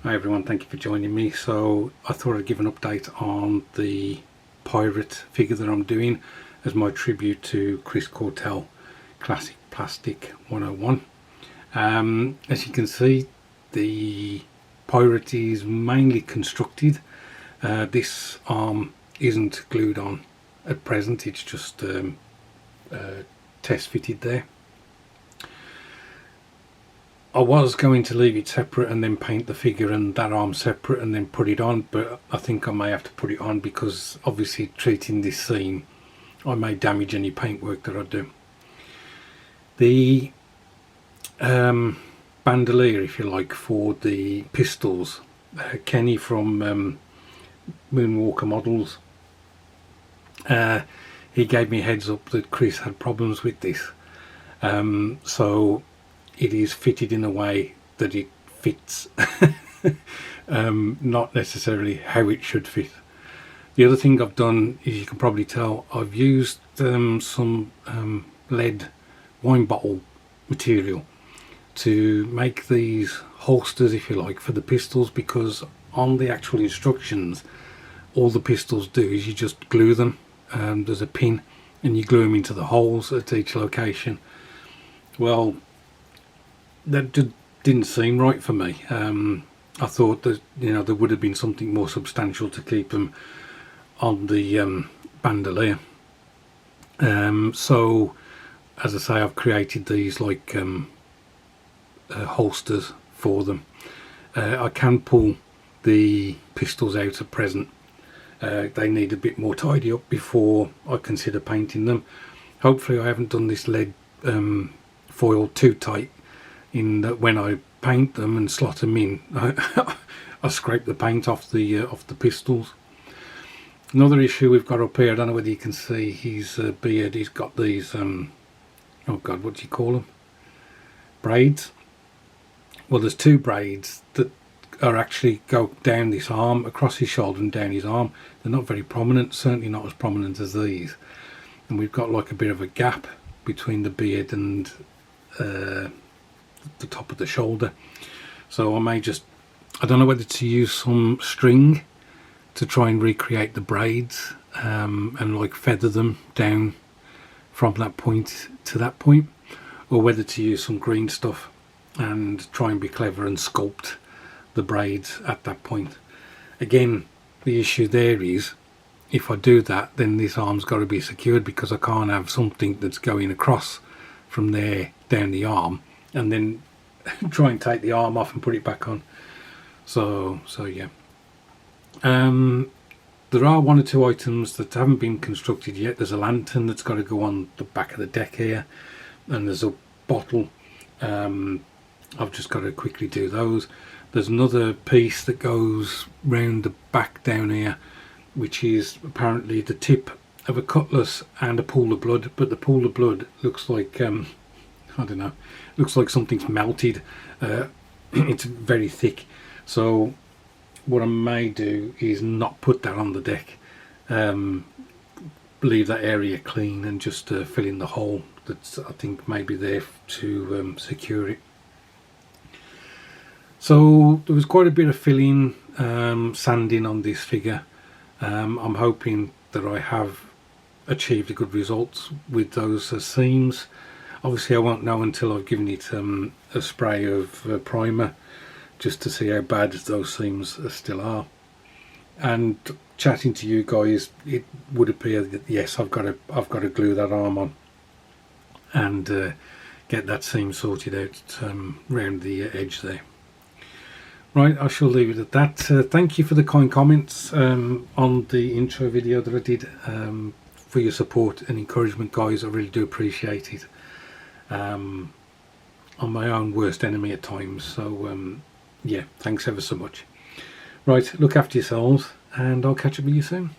Hi everyone, thank you for joining me. So I thought I'd give an update on the pirate figure that I'm doing as my tribute to Chris Cortell Classic Plastic 101. As you can see, the pirate is mainly constructed. This arm isn't glued on at present, it's just test fitted there. I was going to leave it separate and then paint the figure and that arm separate and then put it on, but I think I may have to put it on because obviously treating this seam I may damage any paintwork that I do. The bandolier, if you like, for the pistols, Kenny from Moonwalker Models, he gave me a heads up that Chris had problems with this, so it is fitted in a way that it fits, not necessarily how it should fit. The other thing I've done, as you can probably tell, I've used some lead wine bottle material to make these holsters, if you like, for the pistols, because on the actual instructions all the pistols do is you just glue them. There's a pin and you glue them into the holes at each location. Well, that didn't seem right for me. I thought that, you know, there would have been something more substantial to keep them on the bandolier. So as I say, I've created these like holsters for them. I can pull the pistols out at present. They need a bit more tidy up before I consider painting them. Hopefully I haven't done this lead foil too tight, in that when I paint them and slot them in, I scrape the paint off the pistols. Another issue we've got up here, I don't know whether you can see his beard, he's got these, oh god, what do you call them? Braids. Well, there's two braids that are actually go down this arm, across his shoulder and down his arm. They're not very prominent, certainly not as prominent as these. And we've got like a bit of a gap between the beard and the top of the shoulder. So I may just, I don't know whether to use some string to try and recreate the braids and like feather them down from that point to that point, or whether to use some green stuff and try and be clever and sculpt the braids at that point. Again, the issue there is, if I do that, then this arm's got to be secured, because I can't have something that's going across from there down the arm and then try and take the arm off and put it back on. So yeah. There are one or two items that haven't been constructed yet. There's a lantern that's got to go on the back of the deck here, and there's a bottle. I've just got to quickly do those. There's another piece that goes round the back down here, which is apparently the tip of a cutlass and a pool of blood, but the pool of blood looks like I don't know, looks like something's melted. It's very thick, so what I may do is not put that on the deck, leave that area clean and just fill in the hole that's, I think, maybe there to secure it. So there was quite a bit of filling, sanding on this figure. I'm hoping that I have achieved a good result with those seams. Obviously I won't know until I've given it a spray of primer, just to see how bad those seams still are. And chatting to you guys, it would appear that yes, I've got to glue that arm on and get that seam sorted out round the edge there. Right, I shall leave it at that. Thank you for the kind comments on the intro video that I did, for your support and encouragement, guys. I really do appreciate it. I'm my own worst enemy at times, so yeah, thanks ever so much. Right, look after yourselves and I'll catch up with you soon.